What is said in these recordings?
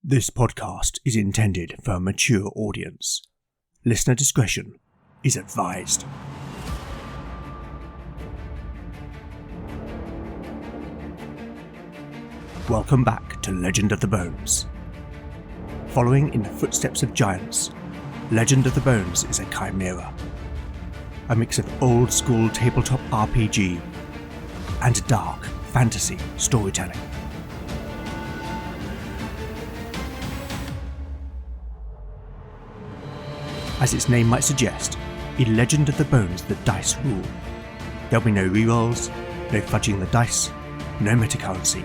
This podcast is intended for a mature audience. Listener discretion is advised. Welcome back to Legend of the Bones. Following in the footsteps of giants, Legend of the Bones is a chimera. A mix of old-school tabletop RPG and dark fantasy storytelling. As its name might suggest, in Legend of the Bones the dice rule. There'll be no rerolls, no fudging the dice, no metacurrency.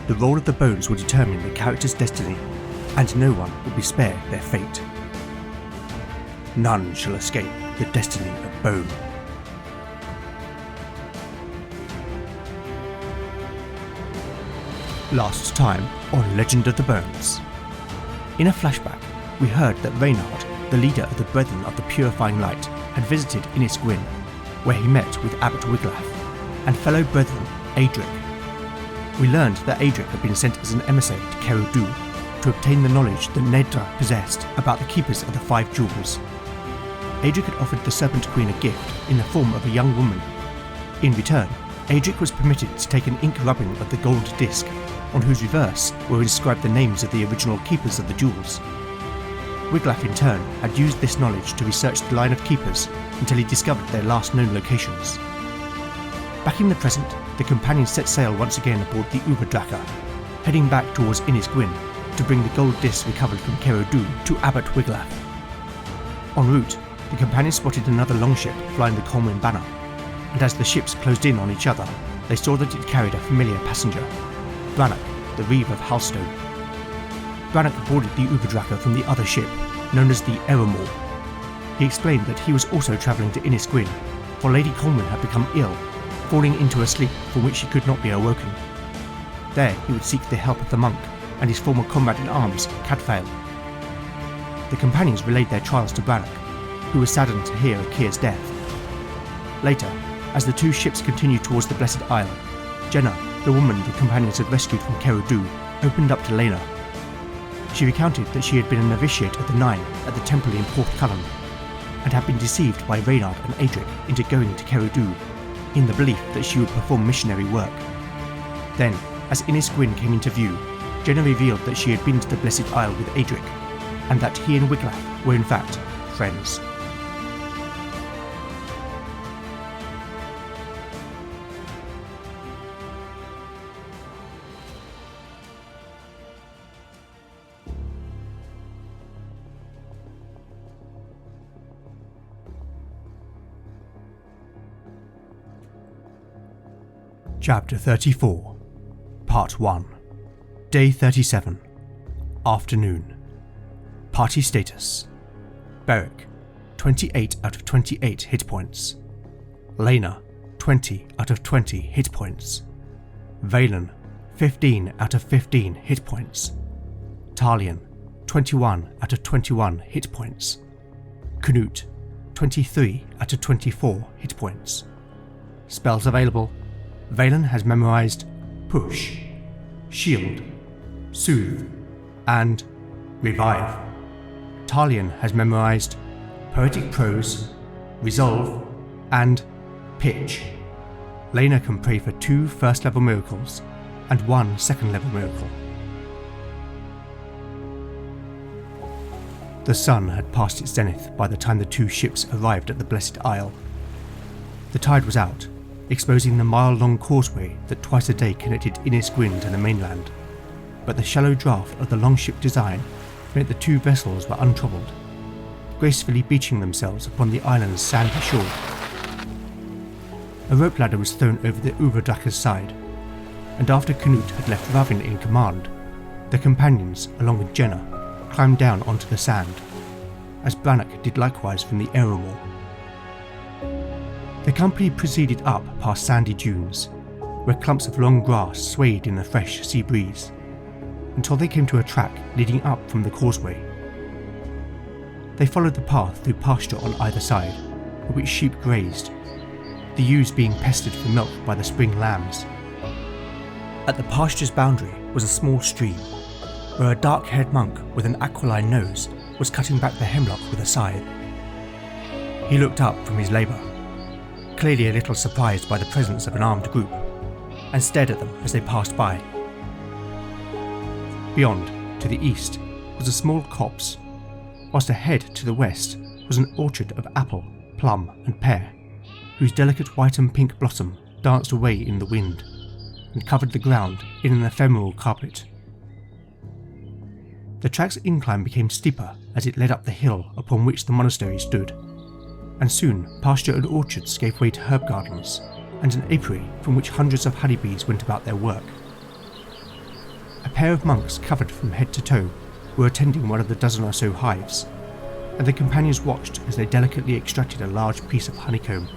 The roll of the bones will determine the character's destiny, and no one will be spared their fate. None shall escape the destiny of bone. Last time on Legend of the Bones. In a flashback, we heard that Reynard, the leader of the Brethren of the Purifying Light, had visited Innis Gwyn, where he met with Abbot Wiglaf and fellow brethren Adric. We learned that Adric had been sent as an emissary to Kerudu to obtain the knowledge that Nedra possessed about the keepers of the Five Jewels. Adric had offered the Serpent Queen a gift in the form of a young woman. In return, Adric was permitted to take an ink rubbing of the gold disc, on whose reverse were inscribed the names of the original keepers of the jewels. Wiglaf in turn had used this knowledge to research the line of keepers until he discovered their last known locations. Back in the present, the companions set sail once again aboard the Uberdrache, heading back towards Innis Gwyn to bring the gold disc recovered from Kerudu to Abbot Wiglaf. En route, the companions spotted another longship flying the Colwyn banner, and as the ships closed in on each other, they saw that it carried a familiar passenger, Brannock, the Reeve of Halstone. Brannock boarded the Uberdrache from the other ship, known as the Eremor. He explained that he was also travelling to Innis Gwyn, for Lady Colwyn had become ill, falling into a sleep from which she could not be awoken. There he would seek the help of the monk and his former comrade-in-arms, Cadfael. The companions relayed their trials to Brannock, who was saddened to hear of Kyr's death. Later, as the two ships continued towards the Blessed Isle, Jenna, the woman the companions had rescued from Kerudu, opened up to Lena. She recounted that she had been a novitiate of the Nine at the temple in Port Cullen, and had been deceived by Reynard and Adric into going to Kerudu, in the belief that she would perform missionary work. Then, as Innis Gwyn came into view, Jenna revealed that she had been to the Blessed Isle with Adric, and that he and Wiglaf were in fact friends. Chapter 34, Part 1, Day 37, Afternoon. Party status: Beric, 28 out of 28 hit points. Lena, 20 out of 20 hit points. Valen, 15 out of 15 hit points. Talion, 21 out of 21 hit points. Knut, 23 out of 24 hit points. Spells available: Valen has memorized Push, Shield, Soothe, and Revive. Talion has memorized Poetic Prose, Resolve, and Pitch. Lena can pray for 2 first-level miracles and 1 second-level miracle. The sun had passed its zenith by the time the two ships arrived at the Blessed Isle. The tide was out, exposing the mile-long causeway that twice a day connected Innis Gwyn to the mainland, but the shallow draft of the longship design meant the two vessels were untroubled, gracefully beaching themselves upon the island's sandy shore. A rope ladder was thrown over the Uberdrache's side, and after Knut had left Ravin in command, the companions, along with Jenna, climbed down onto the sand, as Brannock did likewise from the Eremor. The company proceeded up past sandy dunes, where clumps of long grass swayed in the fresh sea breeze, until they came to a track leading up from the causeway. They followed the path through pasture on either side, where which sheep grazed, the ewes being pestered for milk by the spring lambs. At the pasture's boundary was a small stream, where a dark-haired monk with an aquiline nose was cutting back the hemlock with a scythe. He looked up from his labour, clearly a little surprised by the presence of an armed group, and stared at them as they passed by. Beyond, to the east, was a small copse, whilst ahead to the west was an orchard of apple, plum and pear, whose delicate white and pink blossom danced away in the wind and covered the ground in an ephemeral carpet. The track's incline became steeper as it led up the hill upon which the monastery stood, and soon pasture and orchards gave way to herb gardens and an apiary from which hundreds of honeybees went about their work. A pair of monks covered from head to toe were attending one of the dozen or so hives, and the companions watched as they delicately extracted a large piece of honeycomb.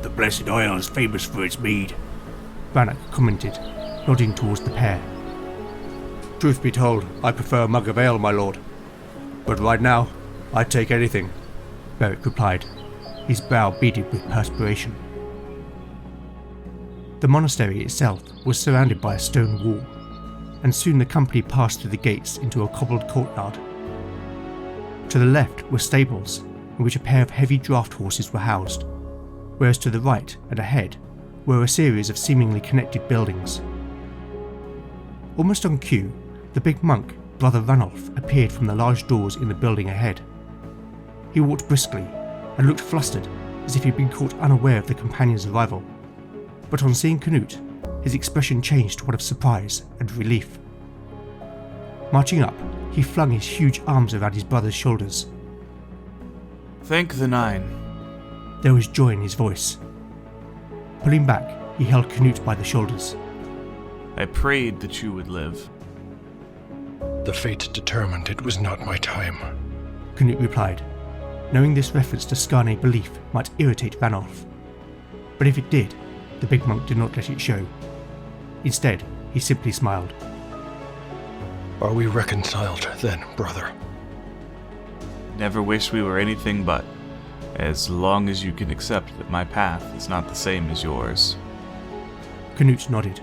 "The Blessed Isle is famous for its mead," Brannock commented, nodding towards the pair. "Truth be told, I prefer a mug of ale, my lord. But right now, I'd take anything," Beric replied, his brow beaded with perspiration. The monastery itself was surrounded by a stone wall, and soon the company passed through the gates into a cobbled courtyard. To the left were stables, in which a pair of heavy draught horses were housed, whereas to the right and ahead were a series of seemingly connected buildings. Almost on cue, the big monk, Brother Ranulf, appeared from the large doors in the building ahead. He walked briskly and looked flustered, as if he'd been caught unaware of the companion's arrival, but on seeing Canute, his expression changed to one of surprise and relief. Marching up, he flung his huge arms around his brother's shoulders. "Thank the Nine." There was joy in his voice. Pulling back, he held Canute by the shoulders. "I prayed that you would live." "The fate determined it was not my time," Canute replied, knowing this reference to Skarne belief might irritate Ranulf. But if it did, the big monk did not let it show. Instead, he simply smiled. "Are we reconciled then, brother?" "Never wish we were anything but, as long as you can accept that my path is not the same as yours." Canute nodded.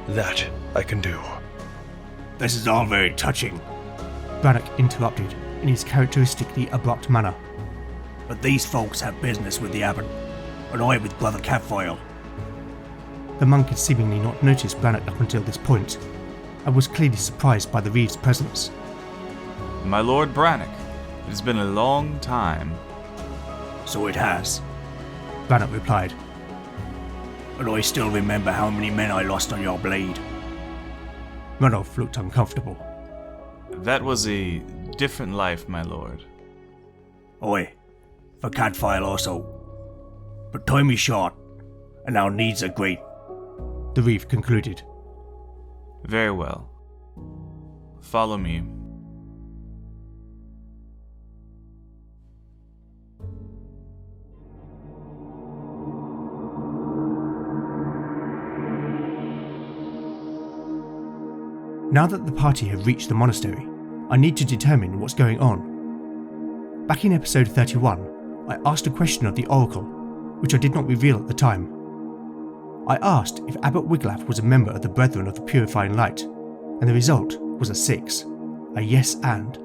That I can do." "This is all very touching," Brannock interrupted in his characteristically abrupt manner. "but these folks have business with the abbot, and I with Brother Catfoil." The monk had seemingly not noticed Brannock up until this point, and was clearly surprised by the reeve's presence. "My Lord Brannock, it has been a long time." "So it has," Brannock replied. "and I still remember how many men I lost on your blade." Ranulf looked uncomfortable. "That was a different life, my lord." "Oi, for Catfile also. But time is short, and our needs are great." The reeve concluded. "Very well. Follow me." Now that the party have reached the monastery, I need to determine what's going on. Back in episode 31, I asked a question of the Oracle, which I did not reveal at the time. I asked if Abbot Wiglaf was a member of the Brethren of the Purifying Light, and the result was a 6, a yes and.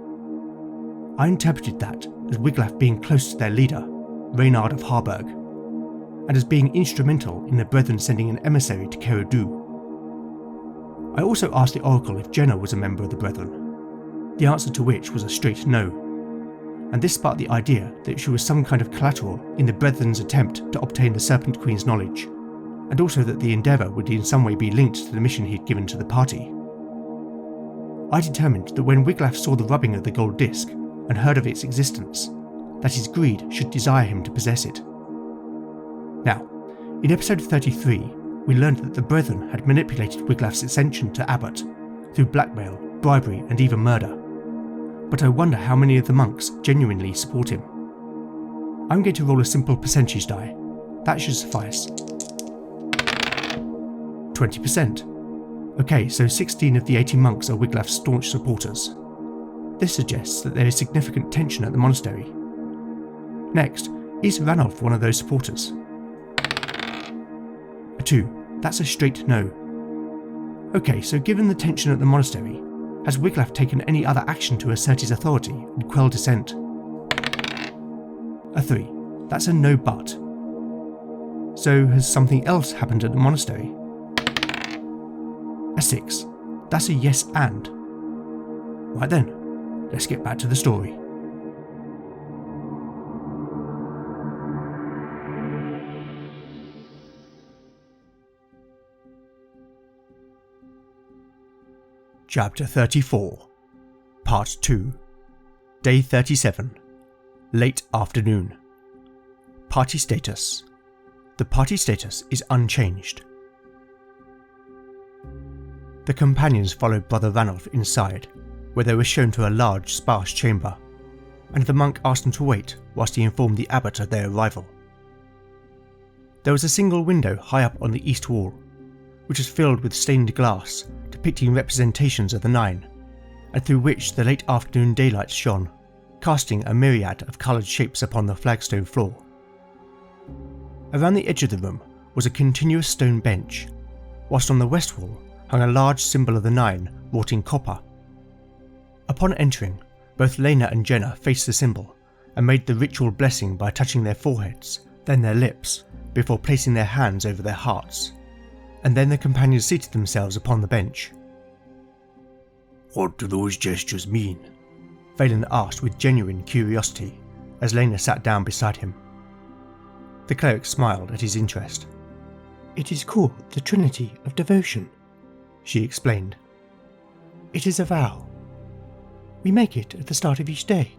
I interpreted that as Wiglaf being close to their leader, Reynard of Harburg, and as being instrumental in the Brethren sending an emissary to Kerudu. I also asked the Oracle if Jenna was a member of the Brethren, the answer to which was a straight no, and this sparked the idea that she was some kind of collateral in the Brethren's attempt to obtain the Serpent Queen's knowledge, and also that the endeavour would in some way be linked to the mission he'd given to the party. I determined that when Wiglaf saw the rubbing of the gold disc and heard of its existence, that his greed should desire him to possess it. Now, in episode 33, we learned that the Brethren had manipulated Wiglaf's ascension to Abbot through blackmail, bribery and even murder. But I wonder how many of the monks genuinely support him. I'm going to roll a simple percentage die. That should suffice. 20%. Okay, so 16 of the 80 monks are Wiglaf's staunch supporters. This suggests that there is significant tension at the monastery. Next, is Ranulf one of those supporters? A 2. That's a straight no. Okay, so given the tension at the monastery, has Wiglaf taken any other action to assert his authority and quell dissent? A 3. That's a no but. So has something else happened at the monastery? A 6. That's a yes and. Right then, let's get back to the story. Chapter 34, Part 2, Day 37, Late Afternoon. Party status. The party status is unchanged. The companions followed Brother Ranulph inside, where they were shown to a large, sparse chamber, and the monk asked them to wait whilst he informed the abbot of their arrival. There was a single window high up on the east wall, which was filled with stained glass depicting representations of the Nine, and through which the late afternoon daylight shone, casting a myriad of coloured shapes upon the flagstone floor. Around the edge of the room was a continuous stone bench, whilst on the west wall hung a large symbol of the Nine wrought in copper. Upon entering, both Lena and Jenna faced the symbol and made the ritual blessing by touching their foreheads, then their lips, before placing their hands over their hearts, and then the companions seated themselves upon the bench. What do those gestures mean? Valen asked with genuine curiosity as Lena sat down beside him. The cleric smiled at his interest. It is called the Trinity of Devotion, she explained. It is a vow. We make it at the start of each day,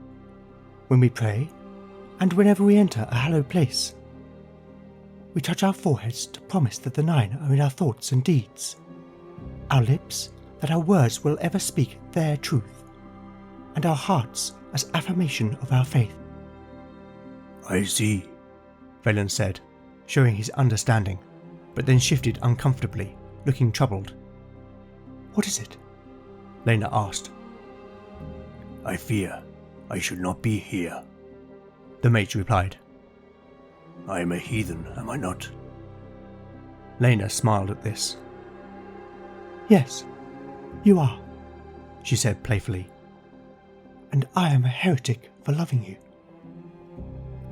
when we pray, and whenever we enter a hallowed place. We touch our foreheads to promise that the Nine are in our thoughts and deeds, our lips that our words will ever speak their truth, and our hearts as affirmation of our faith. I see, Valen said, showing his understanding, but then shifted uncomfortably, looking troubled. What is it? Lena asked. I fear I should not be here, the mage replied. I am a heathen, am I not? Lena smiled at this. Yes, you are, she said playfully. And I am a heretic for loving you.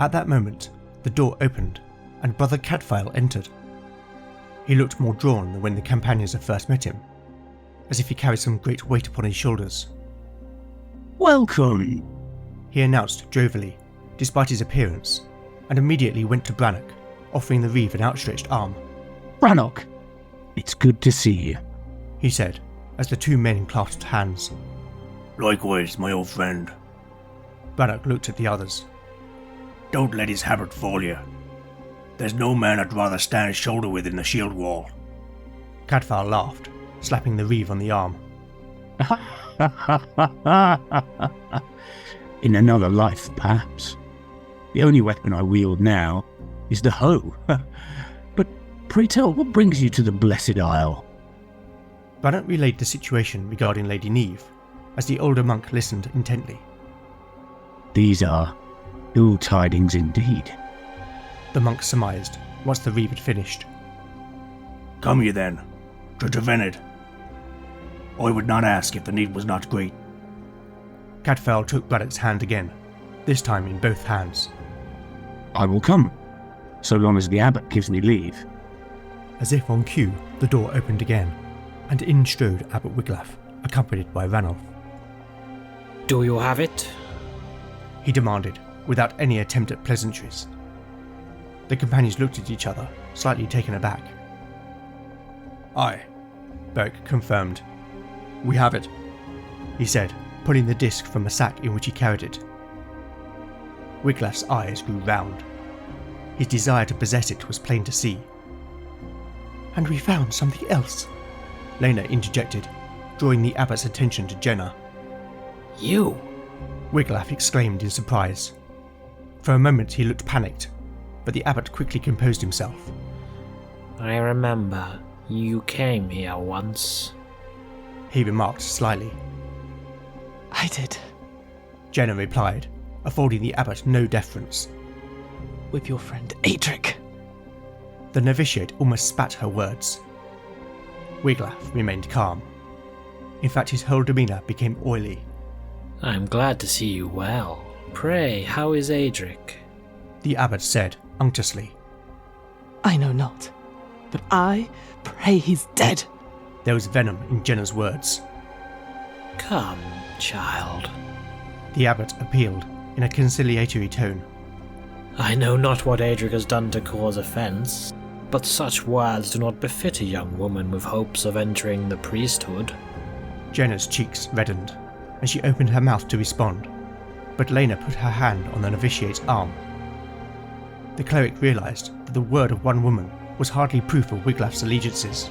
At that moment, the door opened and Brother Cadfael entered. He looked more drawn than when the companions had first met him, as if he carried some great weight upon his shoulders. Welcome, he announced jovially, despite his appearance, and immediately went to Brannock, offering the reeve an outstretched arm. Brannock. It's good to see you, he said, as the two men clasped hands. Likewise, my old friend. Brannock looked at the others. Don't let his habit fool you. There's no man I'd rather stand shoulder with in the shield wall. Cadfael laughed, slapping the reeve on the arm. In another life, perhaps. The only weapon I wield now is the hoe. But pray tell, what brings you to the Blessed Isle? Brannock relayed the situation regarding Lady Neve, as the older monk listened intently. These are ill tidings indeed, the monk surmised, once the reeve had finished. Come ye then, to Trevenid. I would not ask if the need was not great. Cadfael took Brannock's hand again, this time in both hands. I will come, so long as the abbot gives me leave. As if on cue, the door opened again, and in strode Abbot Wiglaf, accompanied by Ranulph. Do you have it? He demanded, without any attempt at pleasantries. The companions looked at each other, slightly taken aback. Aye, Beric confirmed. We have it, he said, pulling the disc from a sack in which he carried it. Wiglaf's eyes grew round. His desire to possess it was plain to see. And we found something else, Lena interjected, drawing the abbot's attention to Jenna. You? Wiglaf exclaimed in surprise. For a moment he looked panicked, but the abbot quickly composed himself. I remember you came here once, he remarked slyly. I did, Jenna replied, affording the abbot no deference. With your friend Adric. The novitiate almost spat her words. Wiglaf remained calm. In fact, his whole demeanour became oily. I'm glad to see you well. Pray, how is Adric? The abbot said unctuously. I know not, but I pray he's dead. There was venom in Jenna's words. Come, child. The abbot appealed in a conciliatory tone. I know not what Adric has done to cause offence, but such words do not befit a young woman with hopes of entering the priesthood. Jenna's cheeks reddened, and she opened her mouth to respond, but Lena put her hand on the novitiate's arm. The cleric realised that the word of one woman was hardly proof of Wiglaf's allegiances,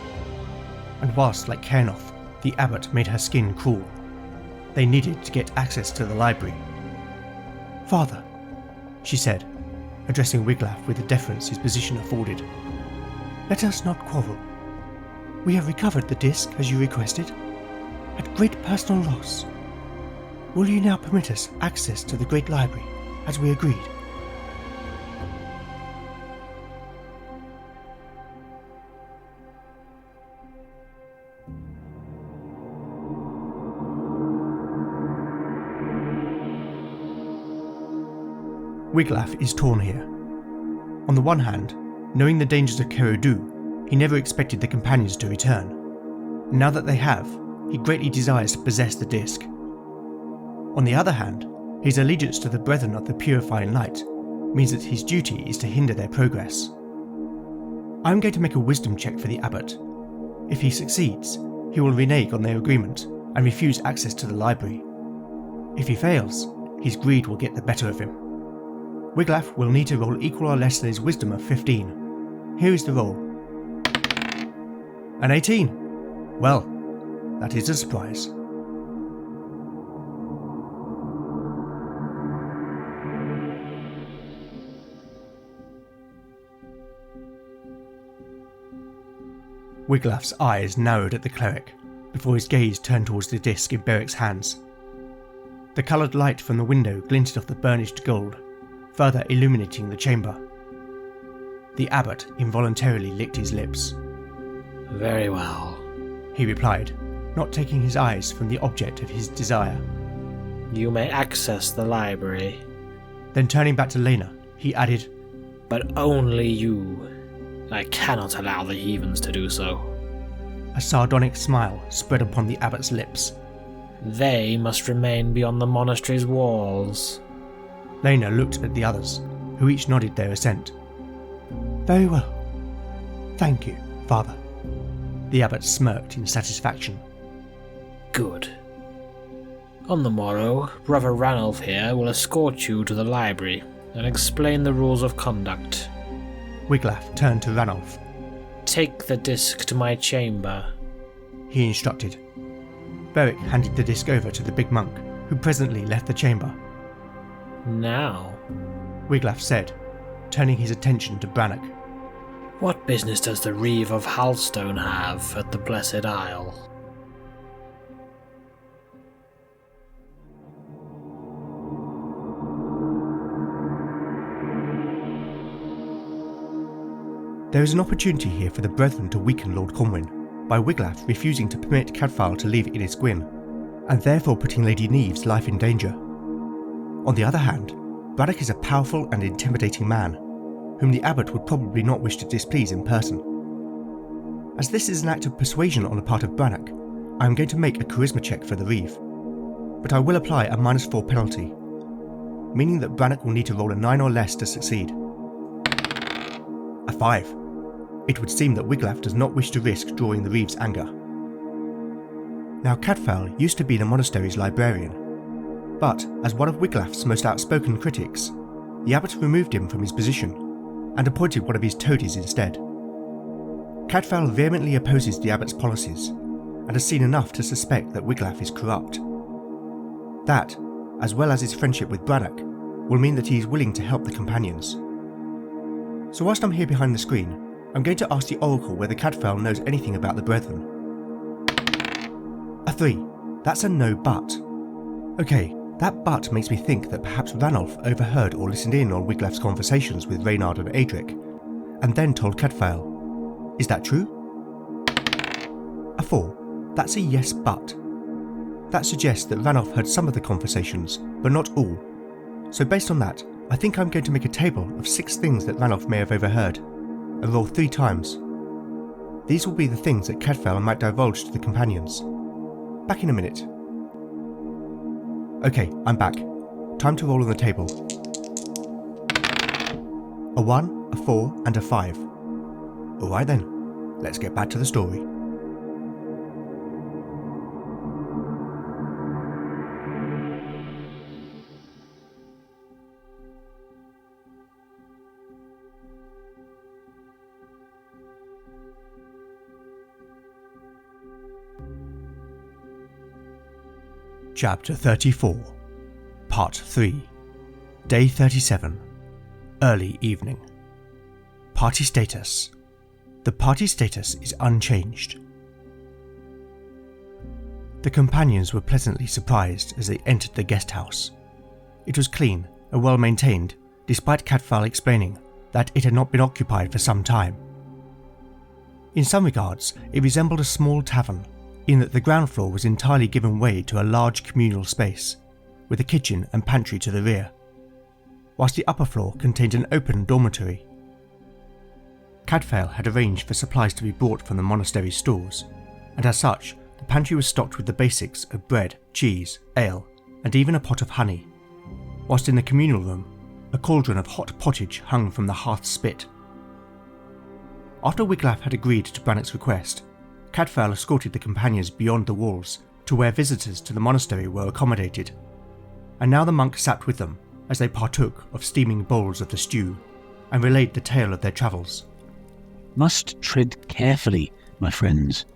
and whilst, like Cairnoth, the abbot made her skin crawl, they needed to get access to the library. "Father," she said, addressing Wiglaf with the deference his position afforded, "let us not quarrel. We have recovered the disc as you requested, at great personal loss. Will you now permit us access to the great library, as we agreed?" Wiglaf is torn here. On the one hand, knowing the dangers of Kerodu, he never expected the companions to return. Now that they have, he greatly desires to possess the disc. On the other hand, his allegiance to the Brethren of the Purifying Light means that his duty is to hinder their progress. I am going to make a wisdom check for the abbot. If he succeeds, he will renege on their agreement and refuse access to the library. If he fails, his greed will get the better of him. Wiglaf will need to roll equal or less than his wisdom of 15. Here is the roll. An 18. Well, that is a surprise. Wiglaf's eyes narrowed at the cleric before his gaze turned towards the disc in Beric's hands. The coloured light from the window glinted off the burnished gold, further illuminating the chamber. The abbot involuntarily licked his lips. Very well, he replied, not taking his eyes from the object of his desire. You may access the library. Then turning back to Lena, he added, But only you. I cannot allow the heathens to do so. A sardonic smile spread upon the abbot's lips. They must remain beyond the monastery's walls. Lena looked at the others, who each nodded their assent. Very well. Thank you, Father. The abbot smirked in satisfaction. Good. On the morrow, Brother Ranulph here will escort you to the library and explain the rules of conduct. Wiglaf turned to Ranulph. Take the disc to my chamber, he instructed. Beric handed the disc over to the big monk, who presently left the chamber. Now, Wiglaf said, turning his attention to Brannock. What business does the Reeve of Halstone have at the Blessed Isle? There is an opportunity here for the Brethren to weaken Lord Corwin, by Wiglaf refusing to permit Cadfael to leave Innisgwyn, and therefore putting Lady Neve's life in danger. On the other hand, Braddock is a powerful and intimidating man, whom the abbot would probably not wish to displease in person. As this is an act of persuasion on the part of Brannock, I am going to make a charisma check for the Reeve, but I will apply a -4 penalty, meaning that Brannock will need to roll a 9 or less to succeed. A 5. It would seem that Wiglaf does not wish to risk drawing the Reeve's anger. Now Cadfael used to be the monastery's librarian, but as one of Wiglaf's most outspoken critics, the abbot removed him from his position and appointed one of his toadies instead. Cadfael vehemently opposes the abbot's policies and has seen enough to suspect that Wiglaf is corrupt. That, as well as his friendship with Brannock, will mean that he is willing to help the companions. So whilst I'm here behind the screen, I'm going to ask the Oracle whether Cadfael knows anything about the Brethren. A 3. That's a no but. Okay, that but makes me think that perhaps Ranulph overheard or listened in on Wiglaf's conversations with Reynard and Adric, and then told Cadfael. Is that true? 4, that's a yes but. That suggests that Ranulph heard some of the conversations, but not all. So based on that, I think I'm going to make a table of 6 things that Ranulph may have overheard, and roll 3 times. These will be the things that Cadfael might divulge to the companions. Back in a minute. Okay, I'm back. Time to roll on the table. A 1, a 4, and a 5. Alright then, let's get back to the story. Chapter 34, Part 3, Day 37, Early Evening. Party status. The party status is unchanged. The companions were pleasantly surprised as they entered the guest house. It was clean and well maintained, despite Cadfael explaining that it had not been occupied for some time. In some regards, it resembled a small tavern, in that the ground floor was entirely given way to a large communal space, with a kitchen and pantry to the rear, whilst the upper floor contained an open dormitory. Cadfael had arranged for supplies to be brought from the monastery's stores, and as such, the pantry was stocked with the basics of bread, cheese, ale, and even a pot of honey, whilst in the communal room, a cauldron of hot pottage hung from the hearth spit. After Wiglaf had agreed to Brannoc's request, Cadfael escorted the companions beyond the walls to where visitors to the monastery were accommodated, and now the monk sat with them as they partook of steaming bowls of the stew and relayed the tale of their travels. Must tread carefully, my friends.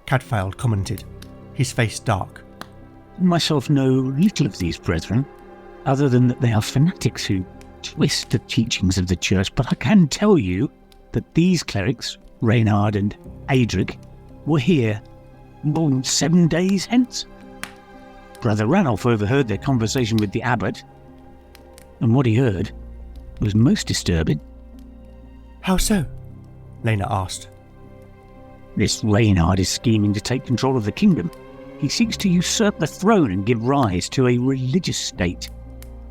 Cadfael commented, his face dark. Myself know little of these brethren, other than that they are fanatics who twist the teachings of the church, but I can tell you that these clerics, Reynard and Adric, were here 7 days hence. Brother Ranulph overheard their conversation with the abbot, and what he heard was most disturbing. How so? Lena asked. This Reynard is scheming to take control of the kingdom. He seeks to usurp the throne and give rise to a religious state,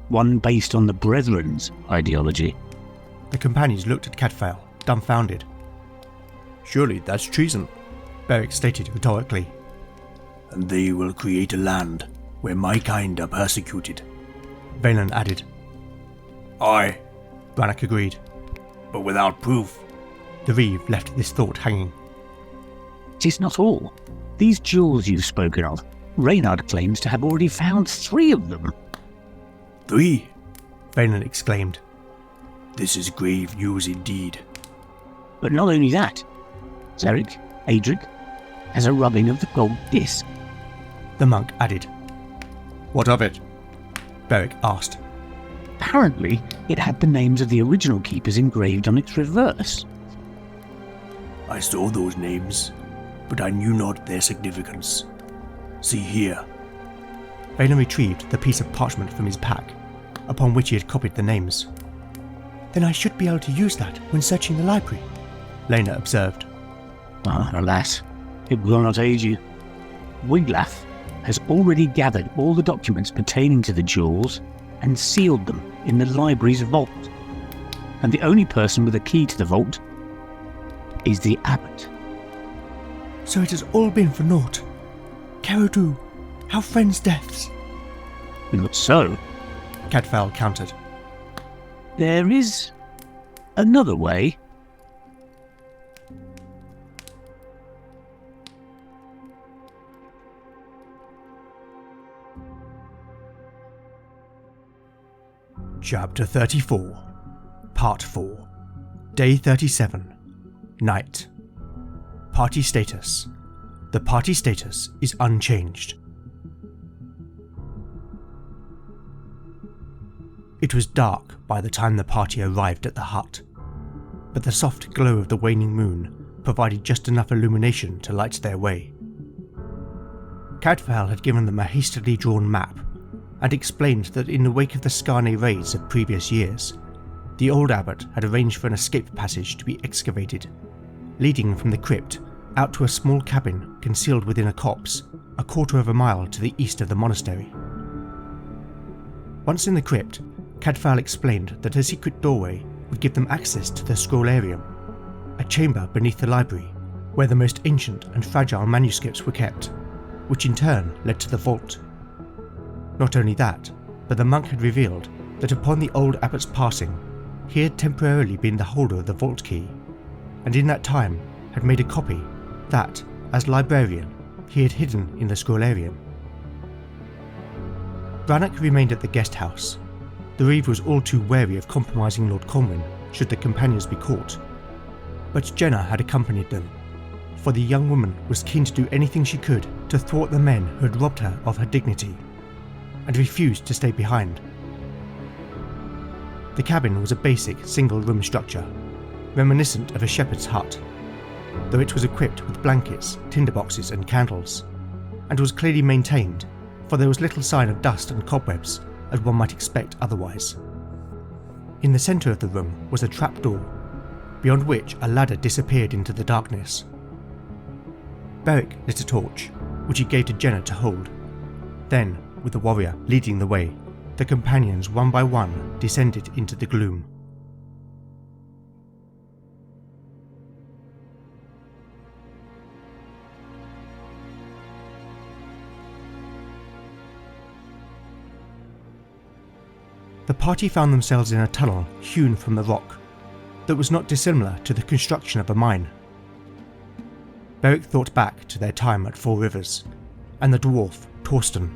one based on the Brethren's ideology. The companions looked at Cadfael, dumbfounded. Surely that's treason, Beric stated rhetorically. and they will create a land where my kind are persecuted. Valen added. Aye, Brannock agreed. but without proof. The Reeve left this thought hanging. It is not all. These jewels you've spoken of, Reynard claims to have already found 3 of them. 3? Valen exclaimed. This is grave news indeed. But not only that, Zarek, Adric, has a rubbing of the gold disc. The monk added. What of it? Beric asked. Apparently, it had the names of the original keepers engraved on its reverse. I saw those names, but I knew not their significance. See here. Valen retrieved the piece of parchment from his pack, upon which he had copied the names. Then I should be able to use that when searching the library, Lena observed. Alas, it will not aid you. Wiglaf has already gathered all the documents pertaining to the jewels and sealed them in the library's vault. And the only person with a key to the vault is the abbot. So it has all been for naught. Carodu, our friends' deaths. Not so. Cadfael countered. There is another way. Chapter 34, Part 4, Day 37, Night. Party status. The party status is unchanged. It was dark by the time the party arrived at the hut, but the soft glow of the waning moon provided just enough illumination to light their way. Cadfael had given them a hastily drawn map and explained that in the wake of the Skarne raids of previous years, the old abbot had arranged for an escape passage to be excavated, leading from the crypt out to a small cabin concealed within a copse a quarter of a mile to the east of the monastery. Once in the crypt, Cadfael explained that a secret doorway would give them access to the scrollarium, a chamber beneath the library where the most ancient and fragile manuscripts were kept, which in turn led to the vault. Not only that, but the monk had revealed that upon the old abbot's passing, he had temporarily been the holder of the vault key, and in that time had made a copy that, as librarian, he had hidden in the scrollarium. Brannock remained at the guest house. The Reeve was all too wary of compromising Lord Conwyn should the companions be caught, but Jenna had accompanied them, for the young woman was keen to do anything she could to thwart the men who had robbed her of her dignity, and refused to stay behind. The cabin was a basic single-room structure, reminiscent of a shepherd's hut, though it was equipped with blankets, tinderboxes and candles, and was clearly maintained, for there was little sign of dust and cobwebs, as one might expect otherwise. In the centre of the room was a trapdoor, beyond which a ladder disappeared into the darkness. Beric lit a torch, which he gave to Jenna to hold. Then, with the warrior leading the way, the companions one by one descended into the gloom. The party found themselves in a tunnel hewn from the rock that was not dissimilar to the construction of a mine. Beric thought back to their time at Four Rivers, and the dwarf, Torsten.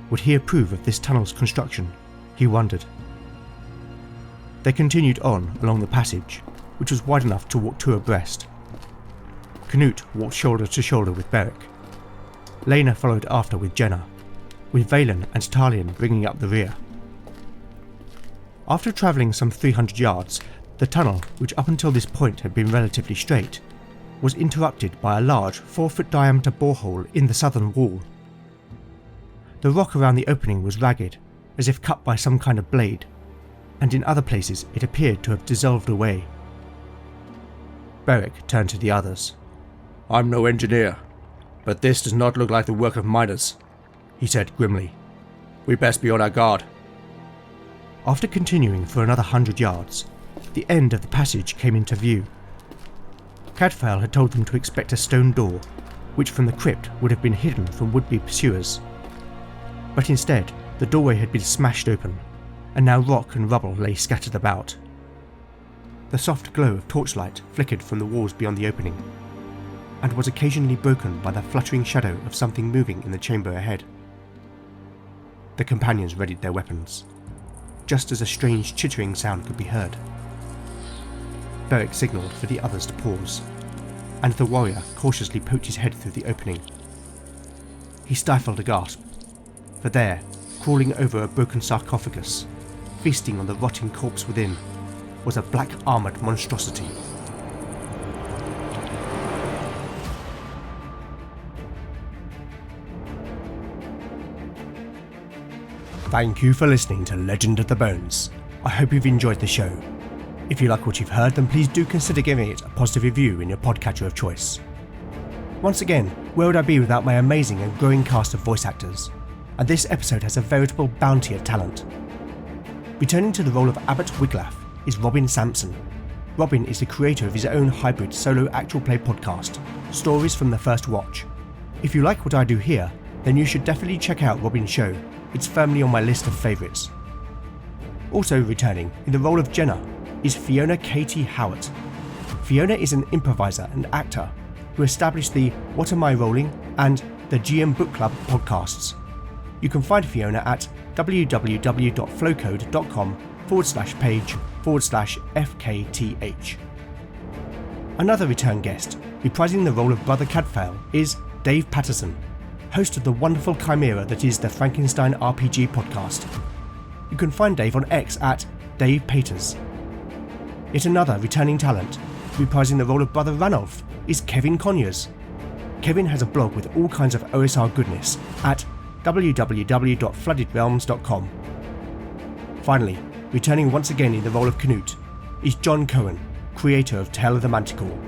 Would he approve of this tunnel's construction? He wondered. They continued on along the passage, which was wide enough to walk two abreast. Canute walked shoulder to shoulder with Beric. Lena followed after with Jenna, with Valen and Talion bringing up the rear. After travelling some 300 yards, the tunnel, which up until this point had been relatively straight, was interrupted by a large 4-foot diameter borehole in the southern wall. The rock around the opening was ragged, as if cut by some kind of blade, and in other places it appeared to have dissolved away. Beric turned to the others. "I'm no engineer, but this does not look like the work of miners," he said grimly. "We best be on our guard." After continuing for another 100 yards, the end of the passage came into view. Cadfael had told them to expect a stone door, which from the crypt would have been hidden from would-be pursuers. But instead, the doorway had been smashed open, and now rock and rubble lay scattered about. The soft glow of torchlight flickered from the walls beyond the opening, and was occasionally broken by the fluttering shadow of something moving in the chamber ahead. The companions readied their weapons, just as a strange chittering sound could be heard. Beric signalled for the others to pause, and the warrior cautiously poked his head through the opening. He stifled a gasp, for there, crawling over a broken sarcophagus, feasting on the rotting corpse within, was a black armoured monstrosity. Thank you for listening to Legend of the Bones. I hope you've enjoyed the show. If you like what you've heard, then please do consider giving it a positive review in your podcatcher of choice. Once again, where would I be without my amazing and growing cast of voice actors? And this episode has a veritable bounty of talent. Returning to the role of Abbot Wiglaf is Robin Sampson. Robin is the creator of his own hybrid solo actual play podcast, Stories from the First Watch. If you like what I do here, then you should definitely check out Robin's show. It's firmly on my list of favourites. Also returning in the role of Jenna is Fiona Katie Howard. Fiona is an improviser and actor who established the What Am I Rolling and the GM Book Club podcasts. You can find Fiona at www.flowcode.com/page/FKTH. Another return guest, reprising the role of Brother Cadfael, is Dave Patterson, host of the wonderful chimera that is the Frankenstein RPG podcast. You can find Dave on X at Dave Paters. Yet another returning talent, reprising the role of Brother Ranulph, is Kevin Conyers. Kevin has a blog with all kinds of OSR goodness at www.floodedrealms.com. Finally, returning once again in the role of Canute, is John Cohen, creator of Tale of the Manticore.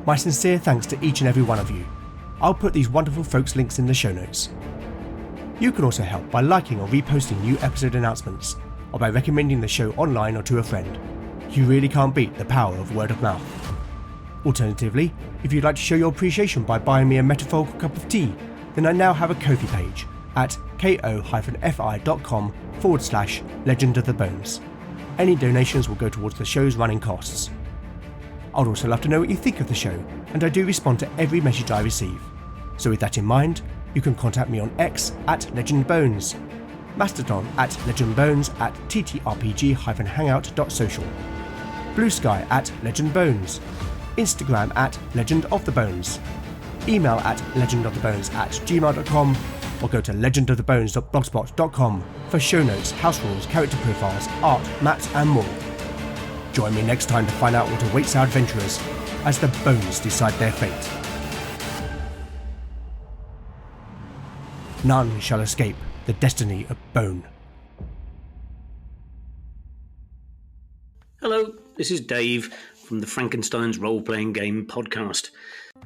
My sincere thanks to each and every one of you. I'll put these wonderful folks' links in the show notes. You can also help by liking or reposting new episode announcements, or by recommending the show online or to a friend. You really can't beat the power of word of mouth. Alternatively, if you'd like to show your appreciation by buying me a metaphorical cup of tea, then I now have a Ko-fi page at ko-fi.com/Legend of the Bones. Any donations will go towards the show's running costs. I'd also love to know what you think of the show, and I do respond to every message I receive. So with that in mind, you can contact me on X at LegendBones, Mastodon at LegendBones at ttrpg-hangout.social, Blue Sky at LegendBones, Instagram at Legend of the Bones, email at legendofthebones@gmail.com, or go to legendofthebones.blogspot.com for show notes, house rules, character profiles, art, maps and more. Join me next time to find out what awaits our adventurers as the bones decide their fate. None shall escape the destiny of Bone. Hello, this is Dave from the Frankenstein's Role-Playing Game podcast.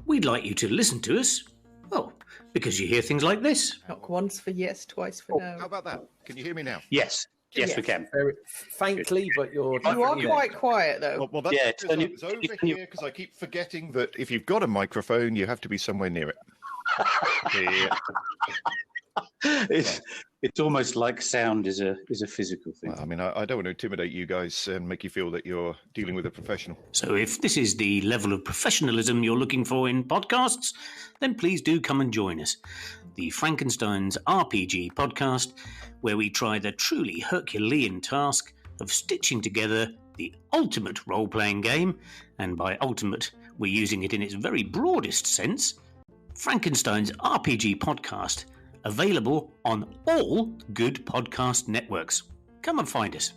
We'd like you to listen to us, well, because you hear things like this. Knock once for yes, twice for no. How about that? Can you hear me now? Yes, we can. Very faintly, but you are quite quiet though. Well, that's because I was over here because I keep forgetting that if you've got a microphone, you have to be somewhere near it. It's almost like sound is a physical thing. Well, I mean, I don't want to intimidate you guys and make you feel that you're dealing with a professional. So if this is the level of professionalism you're looking for in podcasts, then please do come and join us. The Frankenstein's RPG podcast, where we try the truly Herculean task of stitching together the ultimate role-playing game, and by ultimate, we're using it in its very broadest sense, Frankenstein's RPG podcast, available on all good podcast networks. Come and find us.